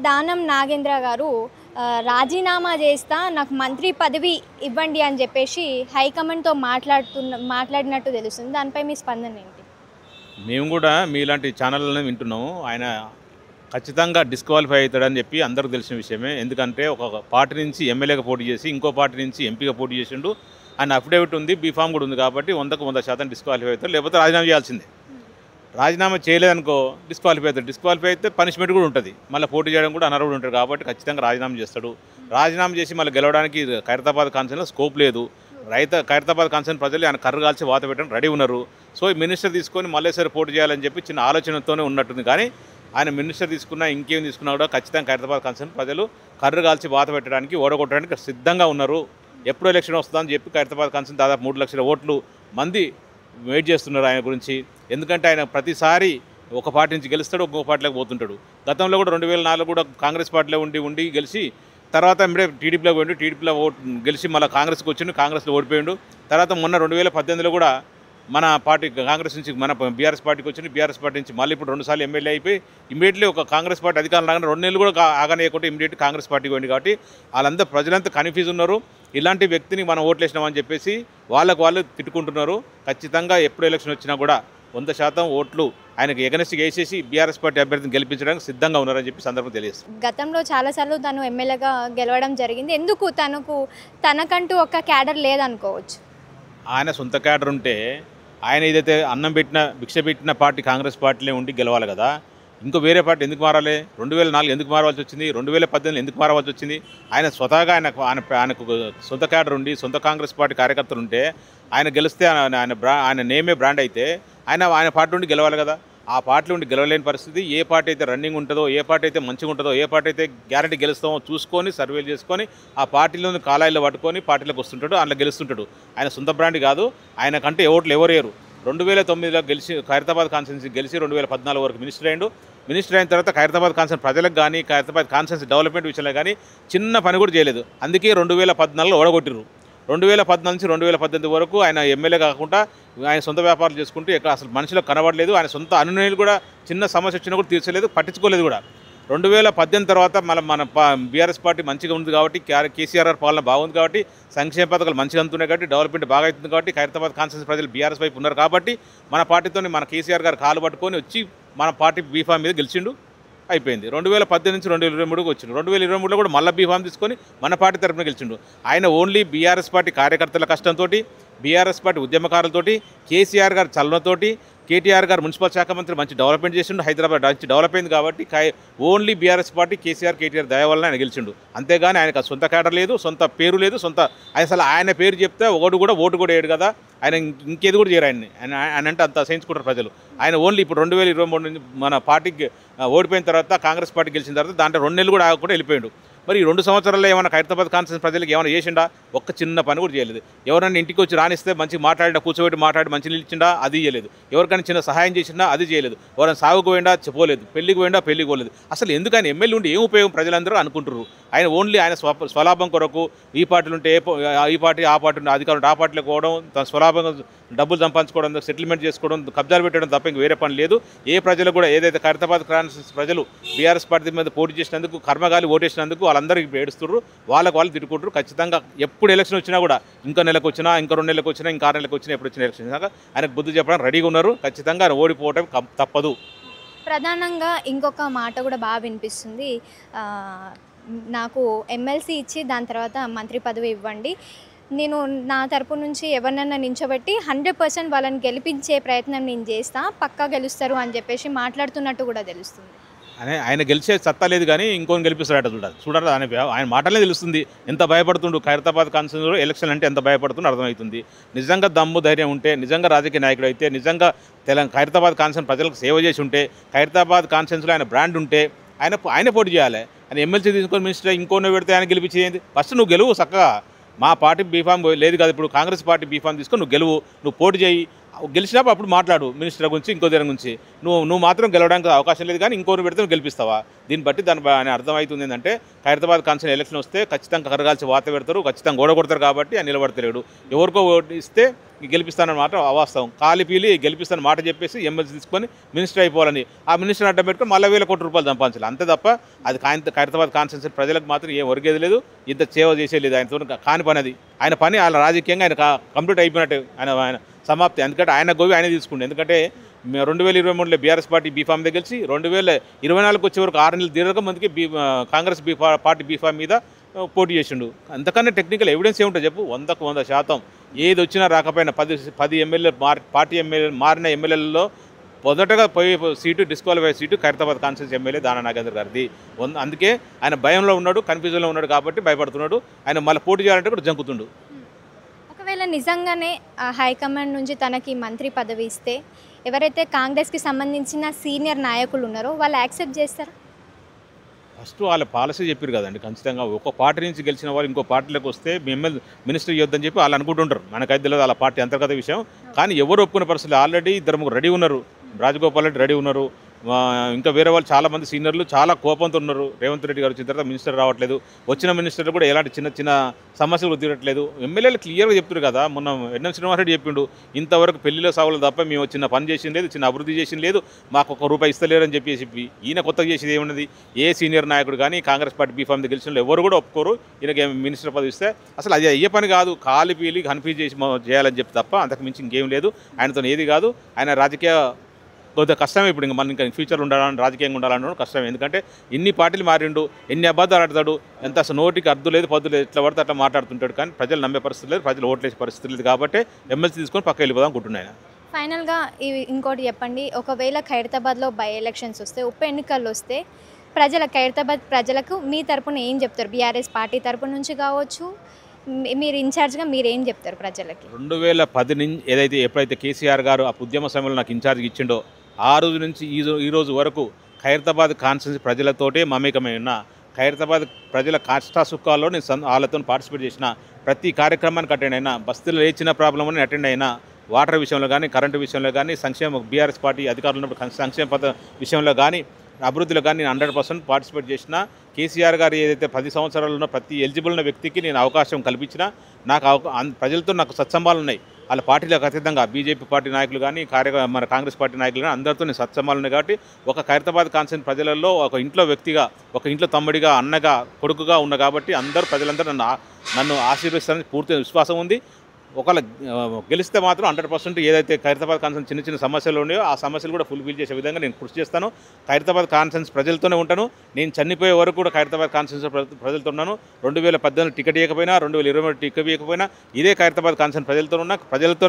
దానం నాగేంద్ర గారు రాజీనామా చేస్తా, నాకు మంత్రి పదవి ఇవ్వండి అని చెప్పేసి హైకమాండ్తో మాట్లాడినట్టు తెలుస్తుంది. దానిపై మీ స్పందన ఏంటి? మేము కూడా మీలాంటి ఛానళ్ళని వింటున్నాము. ఆయన ఖచ్చితంగా డిస్క్వాలిఫై అవుతాడని చెప్పి అందరికీ తెలిసిన విషయమే. ఎందుకంటే ఒక పార్టీ నుంచి ఎమ్మెల్యేగా పోటీ చేసి ఇంకో పార్టీ నుంచి ఎంపీగా పోటీ చేసిండు. ఆయన అఫిడవిట్ ఉంది, బీఫామ్ కూడా ఉంది కాబట్టి 100% డిస్క్వాలిఫై అవుతాడు. లేకపోతే రాజీనామా చేయాల్సిందే. రాజీనామా చేయలేదనుకో డిస్క్వాలిఫై అవుతాడు. డిస్క్వాలిఫై అయితే పనిష్మెంట్ కూడా ఉంటుంది. మళ్ళీ పోటీ చేయడం కూడా అనర్హుడు ఉంటాడు కాబట్టి ఖచ్చితంగా రాజీనామా చేస్తాడు. రాజీనామా చేసి మళ్ళీ గెలవడానికి ఖైరతాబాద్ కాన్సెన్లో స్కోప్ లేదు. ఖైరతాబాద్ కాన్సెన్ ప్రజలు ఆయన కర్రు కాల్చి వాత పెట్టడం రెడీ ఉన్నారు. సో ఈ మినిస్టర్ తీసుకొని మళ్ళీసారి పోటీ చేయాలని చెప్పి చిన్న ఆలోచనతోనే ఉన్నట్టుంది. కానీ ఆయన మినిస్టర్ తీసుకున్నా ఇంకేం తీసుకున్నా కూడా ఖచ్చితంగా ఖైరతాబాద్ కాన్సెన్ ప్రజలు కర్రు కాల్చి వాత పెట్టడానికి ఓడగొట్టడానికి సిద్ధంగా ఉన్నారు. ఎప్పుడు ఎలక్షన్ వస్తుందని చెప్పి ఖైరతాబాద్ కాన్సెన్ దాదాపు 3 లక్షల ఓట్లు మంది వెయిట్ చేస్తున్నారు ఆయన గురించి. ఎందుకంటే ఆయన ప్రతిసారి ఒక పార్టీ నుంచి గెలుస్తాడు, ఒక్కొక్క పార్టీలోకి పోతుంటాడు. గతంలో కూడా 2004 కూడా కాంగ్రెస్ పార్టీలో ఉండి గెలిచి తర్వాత ఎంబడే టీడీపీలో పోయిండు. టీడీపీలో గెలిచి మళ్ళీ కాంగ్రెస్కి వచ్చిండు, కాంగ్రెస్లో ఓడిపోయిండు. తర్వాత మొన్న 2018లో కూడా మన పార్టీ కాంగ్రెస్ నుంచి మన బీఆర్ఎస్ పార్టీకి వచ్చింది. బీఆర్ఎస్ పార్టీ నుంచి మళ్ళీ ఇప్పుడు 2 సార్లు ఎమ్మెల్యే అయిపోయి ఇమీడియట్లీ ఒక కాంగ్రెస్ పార్టీ అధికారం రాగానే 2 నెలలు కూడా ఆగనేయకుండా ఇమీడియట్ కాంగ్రెస్ పార్టీకి పోయింది. కాబట్టి వాళ్ళందరూ ప్రజలంతా కన్ఫ్యూజ్ ఉన్నారు. ఇలాంటి వ్యక్తిని మనం ఓట్లేసినామని చెప్పేసి వాళ్ళు తిట్టుకుంటున్నారు. ఖచ్చితంగా ఎప్పుడు ఎలక్షన్ వచ్చినా కూడా 100% ఓట్లు ఆయనకు ఎగనెస్ట్గా వేసేసి బీఆర్ఎస్ పార్టీ అభ్యర్థిని గెలిపించడానికి సిద్ధంగా ఉన్నారని చెప్పి సందర్భం తెలియజేస్తుంది. గతంలో చాలాసార్లు తను ఎమ్మెల్యేగా గెలవడం జరిగింది. ఎందుకు తనకంటూ ఒక క్యాడర్ లేదనుకోవచ్చు? ఆయన సొంత క్యాడర్ ఉంటే ఆయన ఏదైతే అన్నం పెట్టిన భిక్ష పెట్టిన పార్టీ కాంగ్రెస్ పార్టీలో ఉండి గెలవాలి కదా. ఇంకో వేరే పార్టీ ఎందుకు మారాలి? 2004 ఎందుకు మారవలసి వచ్చింది? 2018 ఎందుకు మారవలసి వచ్చింది? ఆయన స్వతహాగా ఆయనకు సొంత క్యాడర్ ఉండి సొంత కాంగ్రెస్ పార్టీ కార్యకర్తలు ఉంటే ఆయన గెలిస్తే ఆయన నేమే బ్రాండ్ అయితే ఆయన పార్టీ నుండి గెలవాలి కదా. ఆ పార్టీ నుండి గెలవలేని పరిస్థితి. ఏ పార్టీ అయితే రన్నింగ్ ఉంటుందో, ఏ పార్టీ అయితే మంచిగా ఉంటుందో, ఏ పార్టీ అయితే గ్యారెంటీ గెలుస్తామో చూసుకొని సర్వేలు చేసుకొని ఆ పార్టీలోని కాలాయిలో పట్టుకొని పార్టీలోకి వస్తుంటాడు, అందులో గెలుస్తుంటాడు. ఆయన సొంత బ్రాండ్ కాదు. ఆయనకంటే ఓట్లు ఎవరేరు. 2009లో గెలిచి ఖైరతాబాద్ కాన్స్టిట్యున్సీ గెలిచి 2014 వరకు మినిస్టర్ అయ్యిండు. మినిస్టర్ అయిన తర్వాత ఖైరతాబాద్ కాన్స్టిట్యున్సీ ప్రజలకు కానీ ఖైరతాబాద్ కాన్స్టిట్యున్సీ డెవలప్మెంట్ విషయంలో కానీ చిన్న పని కూడా చేయలేదు. అందుకే 2014లో ఓడగొట్టిరు. 2014 నుంచి 2018 వరకు ఆయన ఎమ్మెల్యే కాకుండా ఆయన సొంత వ్యాపారాలు చేసుకుంటూ ఎక్కడ అసలు మనుషులకు కనబడలేదు. ఆయన సొంత అనునయులు కూడా చిన్న సమస్య వచ్చినా కూడా తీర్చలేదు, పట్టించుకోలేదు కూడా. 2018 తర్వాత మన బీఆర్ఎస్ పార్టీ మంచిగా ఉంది కాబట్టి, కేసీఆర్ పాలన బాగుంది కాబట్టి, సంక్షేమ పథకాలు మంచిగా అందుతున్నాయి కాబట్టి, డెవలప్మెంట్ బాగా అవుతుంది కాబట్టి, ఖైరతాబాద్ కాన్స్టిట్యున్సీ ప్రజలు బీఆర్ఎస్ వైపు ఉన్నారు కాబట్టి మన పార్టీతో మన కేసీఆర్ గారు కాలు పట్టుకొని వచ్చి మన పార్టీ బీఫామ్ మీద గెలిచిండు, అయిపోయింది. 2018 నుంచి 2023కి వచ్చిండు. 2023లో కూడా మళ్ళీ బీఫామ్ తీసుకొని మన పార్టీ తరఫున గెలిచిండు. ఆయన ఓన్లీ బీఆర్ఎస్ పార్టీ కార్యకర్తల కష్టంతో, బీఆర్ఎస్ పార్టీ ఉద్యమకారులతోటి, కేసీఆర్ గారు చలనతోటి, కేటీఆర్ గారు మున్సిపల్ శాఖ మంత్రి మంచి డెవలప్మెంట్ చేసిండు. హైదరాబాద్ మంచి డెవలప్ అయింది కాబట్టి ఓన్లీ బీఆర్ఎస్ పార్టీ కేటీఆర్ దయ వల్ల ఆయన గెలిచిండు. అంతేగాని ఆయనకు సొంత క్యాడర్ లేదు, సొంత పేరు లేదు, అసలు ఆయన పేరు చెప్తే ఒకడు కూడా ఓటు కూడా వేయడు కదా. ఆయన ఇంకేది కూడా చేయరు ఆయన అంటే అంత సహించుకుంటారు ప్రజలు. ఆయన ఓన్లీ ఇప్పుడు 2023 నుంచి మన పార్టీకి ఓడిపోయిన తర్వాత కాంగ్రెస్ పార్టీ గెలిచిన తర్వాత దాంట్లో 2 నెలలు కూడా ఆగకుండా వెళ్ళిపోయాడు. మరి ఈ 2 సంవత్సరాల్లో ఏమైనా ఖైరతాబాద్ కాన్స్టిట్యున్సీ ప్రజలకు ఏమైనా చేసిండా? ఒక్క చిన్న పని కూడా చేయలేదు. ఎవరైనా ఇంటికి వచ్చి రానిస్తే మంచిగా మాట్లాడినా, కూర్చోబెట్టి మాట్లాడి మంచి నిలిచిండా? అది చేయలేదు. ఎవరికైనా చిన్న సహాయం చేసిండా? అది చేయలేదు. ఎవరైనా సాగుకు పోయిండా? పోలేదు. పెళ్లికి పోయిండా? పెళ్లికి పోలేదు. అసలు ఎందుకు ఆయన ఎమ్మెల్యే ఉండి ఏం ఉపయోగం ప్రజలందరూ అనుకుంటారు. ఆయన ఓన్లీ ఆయన స్వలాభం కొరకు ఈ పార్టీలు ఉంటే ఈ పార్టీ ఆ పార్టీ ఉంటే అధికారులు ఆ పార్టీలకు పోవడం, తన స్వలాభంగా డబ్బులు సంపాదించుకోవడం, సెటిల్మెంట్ చేసుకోవడం, కబ్జాలు పెట్టడం తప్ప ఇంక వేరే పని లేదు. ఏ ప్రజలు కూడా ఏదైతే ఖైరతాబాద్ కాన్స్టిట్యున్సీ ప్రజలు బీఆర్ఎస్ పార్టీ మీద పోటీ చేసినందుకు, కర్మగాలి ఓటేసినందుకు వాళ్ళందరికీ ఏడుస్తున్నారు, వాళ్ళు తిట్టుకుంటారు. ఖచ్చితంగా ఎప్పుడు ఎలక్షన్ వచ్చినా కూడా ఇంకో నెలకు వచ్చినా, ఇంకో 2 నెలలకు వచ్చినా, ఇంకా 6 నెలలకు వచ్చినా, ఎప్పుడు వచ్చిన ఎలక్షన్ వచ్చినాక ఆయనకు బుద్ధి చెప్పడానికి రెడీగా ఉన్నారు. ఖచ్చితంగా ఆయన ఓడిపోవడం తప్పదు. ప్రధానంగా ఇంకొక మాట కూడా బాగా వినిపిస్తుంది. నాకు ఎమ్మెల్సీ ఇచ్చి దాని తర్వాత మంత్రి పదవి ఇవ్వండి, నేను నా తరపు నుంచి ఎవరినైనా నించోబెట్టి 100% వాళ్ళని గెలిపించే ప్రయత్నం నేను చేస్తా, పక్కా గెలుస్తారు అని చెప్పేసి మాట్లాడుతున్నట్టు కూడా తెలుస్తుంది. ఆయన గెలిచే సత్తా లేదు కానీ ఇంకొని గెలిపిస్తాడట. చూడాలి ఆయన మాటలే తెలుస్తుంది ఎంత భయపడుతుండు. ఖైరతాబాద్ కాన్స్టిట్యున్సీలో ఎలక్షన్ అంటే ఎంత భయపడుతుండో అర్థమవుతుంది. నిజంగా దమ్ము ధైర్యం ఉంటే, నిజంగా రాజకీయ నాయకుడు అయితే, నిజంగా ఖైరతాబాద్ కాన్స్టిట్యున్సీ ప్రజలకు సేవ చేసి ఉంటే, ఖైరతాబాద్ కాన్స్టిట్యున్సీలో ఆయన బ్రాండ్ ఉంటే ఆయన పోటీ చేయాలి. ఆయన ఎమ్మెల్సీ తీసుకొని మినిస్టర్ ఇంకోనే పెడితే ఆయన గెలిపించేది. ఫస్ట్ నువ్వు గెలువు చక్కగా. మా పార్టీ బీఫామ్ లేదు కదా, ఇప్పుడు కాంగ్రెస్ పార్టీ బీఫామ్ తీసుకొని నువ్వు గెలువు, నువ్వు పోటీ చేయి, గెలిచినప్పుడు అప్పుడు మాట్లాడు మినిస్టర్ గురించి, ఇంకో దాని గురించి. నువ్వు మాత్రం గెలవడానికి అవకాశం లేదు కానీ ఇంకోరు పెడితే నువ్వు గెలిపిస్తావా? దీన్ని బట్టి అర్థమవుతుంది ఏంటంటే ఖైరతాబాద్ కాన్స్టిట్యూన్సీ ఎలక్షన్ వస్తే ఖచ్చితంగా కరగాల్సి వాత పెడతారు, ఖచ్చితంగా ఓడగొడతారు కాబట్టి ఆయన నిలబడతలేడు. ఎవరికో ఓటు ఇస్తే గెలిపిస్తానన్న మాట అవాస్తవం. కాలిపీలి గెలిపిస్తాన మాట చెప్పేసి ఎమ్మెల్సీ తీసుకొని మినిస్టర్ అయిపోవాలని ఆ మినిస్టర్ అడ్డం పెట్టుకొని మళ్ళీ ₹1,000 సంపాదించాలి. అంతే తప్ప అది ఖైరతాబాద్ కాన్స్టిట్యూన్సీ ప్రజలకు మాత్రం ఏం ఒరిగేది లేదు, ఇంత సేవ చేసేది లేదు. ఆయనతో కాని పని అది. ఆయన పని ఆయన రాజకీయంగా ఆయన కంప్లీట్ అయిపోయినట్టు ఆయన సమాప్తి. ఎందుకంటే ఆయన గోవి ఆయన తీసుకుండే. ఎందుకంటే 2023లో బీఆర్ఎస్ పార్టీ బీఫామ్ మీద గెలిచి 2024 వచ్చే వరకు 6 నెలలు దీర్ఘ మందికి కాంగ్రెస్ పార్టీ బీఫామ్ మీద పోటీ చేసిండు. అంతకన్నా టెక్నికల్ ఎవిడెన్స్ ఏముంటుంది చెప్పు? 100కు 100% ఏది వచ్చినా రాకపోయినా 10 ఎమ్మెల్యే పార్టీ ఎమ్మెల్యే మారిన ఎమ్మెల్యేలలో మొదటగా పోయి seat disqualify seat Khairatabad constituency MLA దానా నాగేంద్ర గారిది. అందుకే ఆయన భయంలో ఉన్నాడు, కన్ఫ్యూజన్లో ఉన్నాడు కాబట్టి భయపడుతున్నాడు. ఆయన మళ్ళీ పోటీ చేయాలంటే కూడా జంకుతుండు. ఒకవేళ నిజంగానే హైకమాండ్ నుంచి తనకి మంత్రి పదవి ఇస్తే ఎవరైతే కాంగ్రెస్కి సంబంధించిన సీనియర్ నాయకులు ఉన్నారో వాళ్ళు యాక్సెప్ట్ చేస్తారా? ఫస్ట్ వాళ్ళ పాలసీ చెప్పారు కదండి. ఖచ్చితంగా ఒక పార్టీ నుంచి గెలిచిన వాళ్ళు ఇంకో పార్టీలోకి వస్తే మినిస్టర్ ఇవ్వద్దని చెప్పి వాళ్ళు అనుకుంటుంటారు. మనకైతే తెలియదు వాళ్ళ పార్టీ అంతర్గత విషయం. కానీ ఎవరు ఒప్పుకునే పరిస్థితి ఆల్రెడీ 2 రెడీ ఉన్నారు. రాజగోపాల్ రెడ్డి రెడీ ఉన్నారు. ఇంకా వేరే వాళ్ళు చాలామంది సీనియర్లు చాలా కోపంతో ఉన్నారు. రేవంత్ రెడ్డి గారు వచ్చిన తర్వాత మినిస్టర్ రావట్లేదు. వచ్చిన మినిస్టర్లు కూడా ఎలాంటి చిన్న చిన్న సమస్యలు తీరట్లేదు. ఎమ్మెల్యేలు క్లియర్గా చెప్తారు కదా. మొన్న ఎన్ఎం శ్రీనివాసరెడ్డి చెప్పిండు, ఇంతవరకు పెళ్లిలో సాగులు తప్ప మేము చిన్న పని చేసింది లేదు, చిన్న అభివృద్ధి చేసింది లేదు, మాకు ₹1 ఇస్తలేరని చెప్పి ఈయన కొత్తగా చేసేది ఏమున్నది? ఏ సీనియర్ నాయకుడు కానీ కాంగ్రెస్ పార్టీ బీఫామ్ గెలిచిన ఎవరు కూడా ఒప్పుకోరు ఈయనకి మినిస్టర్ పదవి ఇస్తే. అసలు అది అయ్యే పని కాదు. కాలి పీలి కన్ఫ్యూజ్ చేసి చేయాలని చెప్పి తప్ప అంతకు మించి ఇంకేం లేదు. ఆయనతో ఏది కాదు. ఆయన రాజకీయ కొద్దిగా కష్టమే. ఇప్పుడు ఇంకా ఫ్యూచర్ ఉండాలని రాజకీయంగా ఉండాలన్న కష్టమే. ఎందుకంటే ఎన్ని పార్టీలు మారిండు, ఎన్ని అబద్ధాలు ఆడతాడు, ఎంత అసలు నోటికి అద్దు లేదు పద్దు లేదు, ఎట్లా పడితే అట్లా మాట్లాడుతుంటాడు. కానీ ప్రజలు నమ్మే పరిస్థితి లేదు, ప్రజలు ఓట్లేసే పరిస్థితి లేదు. కాబట్టి ఎమ్మెల్సీ తీసుకొని పక్క వెళ్ళిపోదాం అనుకుంటున్నాను. ఫైనల్గా ఇవి ఇంకోటి చెప్పండి, ఒకవేళ ఖైరతాబాద్లో బై ఎలక్షన్స్ వస్తే, ఉప ఎన్నికలు వస్తే ఖైరతాబాద్ ప్రజలకు మీ తరపున ఏం చెప్తారు? బీఆర్ఎస్ పార్టీ తరపు నుంచి కావచ్చు, మీరు ఇన్ఛార్జ్గా మీరు ఏం చెప్తారు ప్రజలకి? 2010 నుంచి ఎప్పుడైతే కేసీఆర్ గారు ఆ ఉద్యమ సమయంలో నాకు ఇన్ఛార్జ్ ఇచ్చిండో ఆ రోజు నుంచి ఈ రోజు వరకు ఖైరతాబాద్ కాన్స్టిట్యూన్సీ ప్రజలతోటే మమేకమై ఉన్న, ఖైరతాబాద్ ప్రజల కష్ట సుఖాల్లో నేను వాళ్ళతో పార్టిసిపేట్ చేసిన, ప్రతి కార్యక్రమానికి అటెండ్ అయినా, బస్తీలో ఏ చిన్న ప్రాబ్లం అని అటెండ్ అయినా, వాటర్ విషయంలో కానీ, కరెంటు విషయంలో కానీ, బీఆర్ఎస్ పార్టీ అధికారులు ఉన్నప్పుడు సంక్షేమ పథకం విషయంలో కానీ, అభివృద్ధిలో కానీ నేను 100% పార్టిసిపేట్ చేసిన. కేసీఆర్ గారు ఏదైతే 10 సంవత్సరాలు ఉన్న ప్రతి ఎలిజిబుల్ ఉన్న వ్యక్తికి నేను అవకాశం కల్పించిన. ప్రజలతో నాకు సత్సంబాలు ఉన్నాయి. వాళ్ళ పార్టీలకు అతీతంగా బీజేపీ పార్టీ నాయకులు కానీ, మన కాంగ్రెస్ పార్టీ నాయకులు కానీ అందరితో నేను సత్సంబాలు ఉన్నాయి. కాబట్టి ఒక ఖైరతాబాద్ కాన్స్టిట్యూన్సీ ప్రజలలో ఒక ఇంట్లో వ్యక్తిగా, ఒక ఇంట్లో తమ్ముడిగా, అన్నగా, కొడుకుగా ఉన్న కాబట్టి ప్రజలందరూ నన్ను ఆశీర్వదిస్తారని పూర్తి విశ్వాసం ఉంది. ఒకవేళ గెలిస్తే మాత్రం 100% ఏదైతే ఖైరతాబాద్ కాన్స్టిట్యూన్సీ చిన్న చిన్న సమస్యలు ఉన్నాయో ఆ సమస్యలు కూడా ఫుల్ఫిల్ చేసే విధంగా నేను కృషి చేస్తాను. ఖైరతాబాద్ కాన్స్టిట్యూన్సీ ప్రజలతోనే ఉంటాను. నేను చనిపోయే వరకు కూడా ఖైరతాబాద్ కాన్స్టిట్యూన్సీ ప్రజలతో ఉన్నాను. 2018 టికెట్ ఇవ్వకపోయినా, 2023 టికెట్ ఇవ్వకపోయినా ఇదే ఖైరతాబాద్ కాన్స్టిట్యూన్సీ ప్రజలతోనే ఉంటాను. ప్రజలతో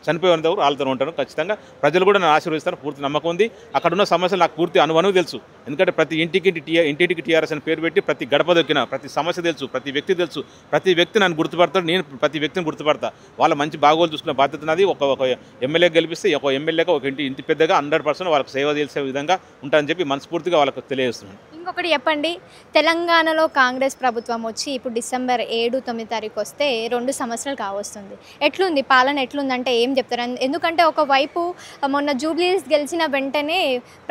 చనిపోయేంత వరకు వాళ్ళతోనే ఉంటాను. ఖచ్చితంగా ప్రజలు కూడా నన్ను ఆశీర్వదిస్తారు. పూర్తి నమ్మకం ఉంది. అక్కడ ఉన్న సమస్యలు నాకు పూర్తి అనుభవం తెలుసు. ఎందుకంటే ప్రతి ఇంటికి టీఆర్ఎస్ అని పేరు పెట్టి ప్రతి గడప దొక్కిన ప్రతి సమస్య తెలుసు, ప్రతి వ్యక్తి తెలుసు. ప్రతి వ్యక్తి నన్ను గుర్తుపడతాడు, నేను ప్రతి వ్యక్తిని గుర్తుపడతా. వాళ్ళ మంచి బాగోలు చూసుకునే బాధ్యత నాది. ఒక ఎమ్మెల్యే గెలిపిస్తే ఒక ఎమ్మెల్యేగా ఒక ఇంటి పెద్దగా 100% వాళ్ళకి సేవ చేసే విధంగా ఉంటానని చెప్పి మనస్ఫూర్తిగా వాళ్ళకి తెలియజేస్తున్నాను. ఇంకొకటి చెప్పండి, తెలంగాణలో కాంగ్రెస్ ప్రభుత్వం వచ్చి ఇప్పుడు డిసెంబర్ 7, 9 తారీఖు వస్తే 2 సంవత్సరాలు కావస్తుంది. ఎట్లుంది పాలన? ఎట్లుందంటే ఏం చెప్తారు? ఎందుకంటే ఒకవైపు మొన్న జూబ్లీస్ గెలిచిన వెంటనే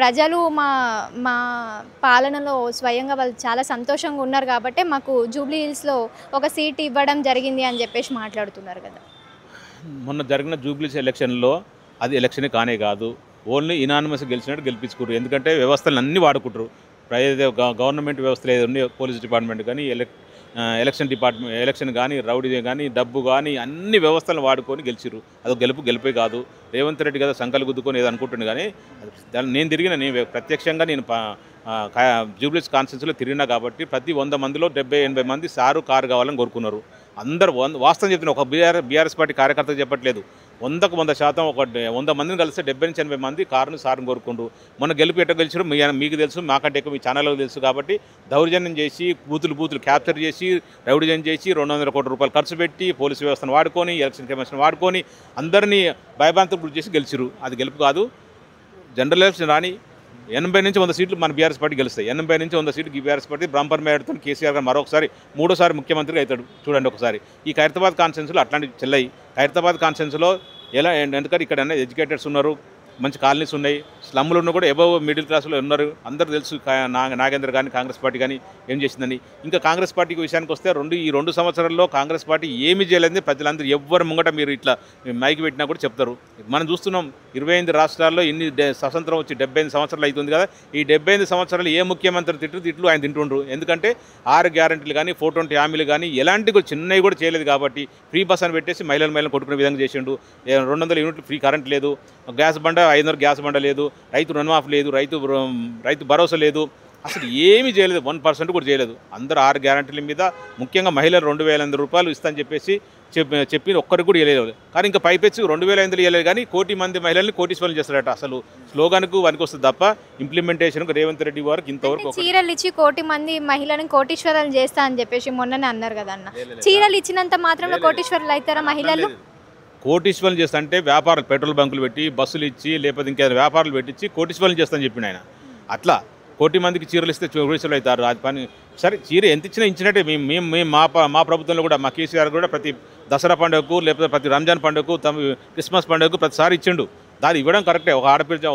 ప్రజలు మా పాలనలో స్వయంగా వాళ్ళు చాలా సంతోషంగా ఉన్నారు కాబట్టి మాకు జూబ్లీహిల్స్లో ఒక సీట్ ఇవ్వడం జరిగింది అని చెప్పేసి మాట్లాడుతున్నారు కదా. మొన్న జరిగిన జూబ్లీస్ ఎలక్షన్లో అది ఎలక్షనే కానే కాదు. ఓన్లీ ఇనానిమస్ గెలిచినట్టు గెలిపించుకుంటారు. ఎందుకంటే వ్యవస్థలు అన్నీ వాడుకుంటారు. గవర్నమెంట్ వ్యవస్థలు ఏదో ఉన్నాయో, పోలీస్ డిపార్ట్మెంట్ కానీ, ఎలక్షన్ కానీ, రౌడీ కానీ, డబ్బు కానీ అన్ని వ్యవస్థలను వాడుకొని గెలిచిరు. అది గెలిపే కాదు. రేవంత్ రెడ్డి కదా సంకలు గుద్దుకొని ఏదో అనుకుంటుంది. కానీ నేను ప్రత్యక్షంగా జూబ్లీస్ కాన్స్టిట్యూన్సీలో తిరిగినా కాబట్టి ప్రతి 100 మందిలో 70-80 మంది సారు కారు కావాలని కోరుకున్నారు. అందరూ వాస్తవం చెప్తున్నా. ఒక బీఆర్ఎస్ పార్టీ కార్యకర్తకు చెప్పట్లేదు. 100కు 100% ఒక 100 మందిని కలిస్తే 70-80 మంది సారుని కోరుకుంటూ మొన్న గెలుపు ఎట్ట గెలిచారు మీకు తెలుసు, మాకంటే ఎక్కువ మీ ఛానల్కి తెలుసు. కాబట్టి దౌర్జన్యం చేసి బూతులు క్యాప్చర్ చేసి రౌడీజన్ చేసి ₹200 కోట్ల ఖర్చు పెట్టి పోలీసు వ్యవస్థను వాడుకొని, ఎలక్షన్ కమిషన్ వాడుకొని అందరినీ భయభ్రాంతులకు గురి చేసి గెలిచిరు. అది గెలుపు కాదు. జనరల్ ఎలక్షన్ రాని 80 నుంచి 100 సీట్లు మన బీఆర్ఎస్ పార్టీ గెలుస్తాయి. 80 నుంచి 100 సీట్లు బీఆర్ఎస్ పార్టీ బ్రాంపర్ మేడతో కేసీఆర్ గారు మరొకసారి 3వ ముఖ్యమంత్రిగా అవుతాడు. చూడండి ఒకసారి. ఈ ఖైరతాబాద్ కాన్స్టిట్యూన్సీలో అట్లాంటివి చెల్లాయి. ఖైరతాబాద్ కాన్స్టిట్యూన్సీలో ఎందుకంటే ఇక్కడ ఎడ్యుకేటర్స్ ఉన్నారు, మంచి కాలనీస్ ఉన్నాయి, స్లమ్లు ఉన్న కూడా ఎబవ్ మిడిల్ క్లాస్లో ఉన్నారు. అందరూ తెలుసు నాగేంద్ర కానీ కాంగ్రెస్ పార్టీ కానీ ఏం చేసిందని. ఇంకా కాంగ్రెస్ పార్టీకి విషయానికి వస్తే ఈ 2 సంవత్సరాల్లో కాంగ్రెస్ పార్టీ ఏమీ చేయలేదని ప్రజలందరూ ఎవ్వరు ముంగట మీరు ఇట్లా మైకి పెట్టినా కూడా చెప్తారు. మనం చూస్తున్నాం 25 రాష్ట్రాల్లో స్వతంత్రం వచ్చి 75 సంవత్సరాలు అవుతుంది కదా. ఈ 75 సంవత్సరాలు ఏ ముఖ్యమంత్రి తిట్లు ఆయన తింటుండ్రు. ఎందుకంటే 6 గ్యారెంటీలు కానీ 420 హామీలు కానీ ఎలాంటి కూడా చిన్నవి కూడా చేయలేదు కాబట్టి ఫ్రీ బస్ అని పెట్టేసి మహిళలను కొట్టుకునే విధంగా చేసిండు. 200 యూనిట్లు ఫ్రీ కరెంట్ లేదు, గ్యాస్ బండ 500 గ్యాస్ బండ లేదు, రైతు రుణమాఫీ లేదు, రైతు భరోసా లేదు, అసలు ఏమీ చేయలేదు. 1% కూడా చేయలేదు. అందరూ 6 గ్యారెంటీల మీద ముఖ్యంగా మహిళలు 2,500 రూపాయలు ఇస్తానని చెప్పి ఒక్కరికి కూడా ఇవ్వలేదు. కానీ ఇంకా పైపెచ్చి 2,500 ఇవ్వలేదు కానీ 1 కోటి మంది మహిళల్ని కోటీశ్వరులు చేస్తారట. అసలు స్లోగాన్కు వస్తుంది తప్ప ఇంప్లిమెంటేషన్కు రేవంత్ రెడ్డి వారికి ఇంతవరకు చీరలు ఇచ్చి 1 కోటి మంది మహిళలను కోటీశ్వరాలు చేస్తా అని చెప్పేసి మొన్ననే అన్నారు కదా అన్న. చీరలు ఇచ్చినంత మాత్రంలో కోటీశ్వరులు అవుతారా మహిళలు? కోటీశ్వరులు చేస్తా అంటే వ్యాపారాలు పెట్రోల్ బంకులు పెట్టి బస్సులు ఇచ్చి లేకపోతే ఇంకేదైనా వ్యాపారాలు పెట్టించి కోటీశ్వరులు చేస్తానని చెప్పిన ఆయన. అట్లా 1 కోటి మందికి చీరలు ఇస్తే కోటీశ్వరులు అవుతారు. అది పని సరే, చీర ఎంత ఇచ్చినా ఇచ్చినట్టే. మేము మా ప్రభుత్వంలో కూడా మా కేసీఆర్ కూడా ప్రతి దసరా పండుగకు లేకపోతే ప్రతి రంజాన్ పండుగకు క్రిస్మస్ పండుగకు ప్రతిసారి ఇచ్చిండు. దాన్ని ఇవ్వడం కరెక్టే.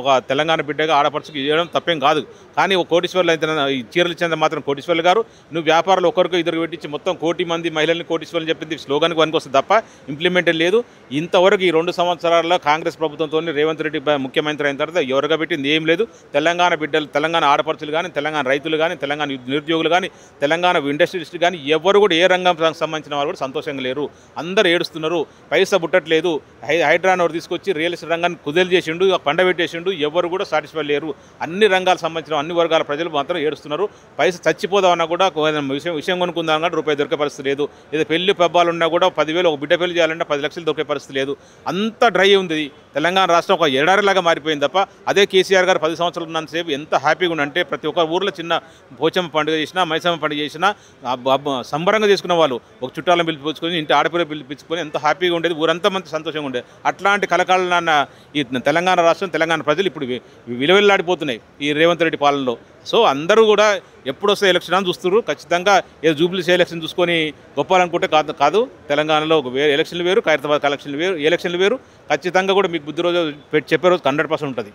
ఒక తెలంగాణ బిడ్డగా ఆడపడుచుకు ఇవ్వడం తప్పేం కాదు. కానీ 1 కోటీశ్వరులు అయితే ఈ చీరలు ఇచ్చేంత మాత్రం కోటీశ్వరులు గారు. నువ్వు వ్యాపారాలు ఒకరికి ఇద్దరు పెట్టించి మొత్తం 1 కోటి మంది మహిళల్ని కోటీశ్వరులు చెప్పింది స్లోగానికి వస్తుంది తప్ప ఇంప్లిమెంటెడ్ లేదు. ఇంతవరకు ఈ 2 సంవత్సరాల్లో కాంగ్రెస్ ప్రభుత్వంతో రేవంత్ రెడ్డి ముఖ్యమంత్రి అయిన తర్వాత ఎవరుగా పెట్టింది ఏం లేదు. తెలంగాణ బిడ్డలు, తెలంగాణ ఆడపడుచులు కానీ, తెలంగాణ రైతులు కానీ, తెలంగాణ నిరుద్యోగులు కానీ, తెలంగాణ ఇండస్ట్రియలిస్టులు కానీ ఎవరు కూడా ఏ రంగం సంబంధించిన వాళ్ళు కూడా సంతోషంగా లేరు. అందరూ ఏడుస్తున్నారు. పైసా పుట్టట్లేదు. హైడ్రాన్ తీసుకొచ్చి రియల్ ఎస్టేట్ రంగాన్ని కుదేలు చేసిండు, పండబెట్టేసిండు. ఎవరు కూడా సాటిస్ఫై లేరు. అన్ని రంగాలకు సంబంధించిన అన్ని వర్గాల ప్రజలు మాత్రం ఏడుస్తున్నారు. పైసా చచ్చిపోదామన్నా కూడా విషయం కొనుక్కుందామన్నా రూపాయి దొరికే పరిస్థితి లేదు. ఏదో పెళ్లి పబ్బాలు ఉన్నా కూడా 10,000 ఒక బిడ్డ పెళ్లి చేయాలంటే 10 లక్షలు దొరికే పరిస్థితి లేదు. అంత డ్రై ఉంది. తెలంగాణ రాష్ట్రం ఒక ఎడారిలాగా మారిపోయింది తప్ప అదే కేసీఆర్ గారు 10 సంవత్సరాలు ఉన్నంతసేపు ఎంత హ్యాపీగా ఉండంటే ప్రతి ఒక్క ఊర్లో చిన్న పోచమ్మ పండుగ చేసినా, మైసమ్మ పండుగ చేసినా సంబరంగా చేసుకున్న వాళ్ళు ఒక చుట్టాలను పిలిపించుకొని ఇంటి ఆడపిల్ల పిలిపించుకొని ఎంత హ్యాపీగా ఉండేది. ఊరంతా మంచి సంతోషంగా ఉండేది. అట్లాంటి కలకాలన్న ఈ తెలంగాణ రాష్ట్రం, తెలంగాణ ప్రజలు ఇప్పుడు విలువెల్లాడిపోతున్నాయి ఈ రేవంత్ రెడ్డి పాలనలో. సో అందరూ కూడా ఎప్పుడు వస్తే ఎలక్షన్ అని చూస్తున్నారు. ఖచ్చితంగా ఏదో జూబ్లీస్ ఎలక్షన్ చూసుకొని గొప్పాలనుకుంటే కాదు. తెలంగాణలో ఎలక్షన్లు వేరు, ఖైరతాబాద్ ఎలక్షన్లు వేరు. ఖచ్చితంగా కూడా మీకు బుద్ధి రోజు చెప్పే రోజు 100% ఉంటుంది.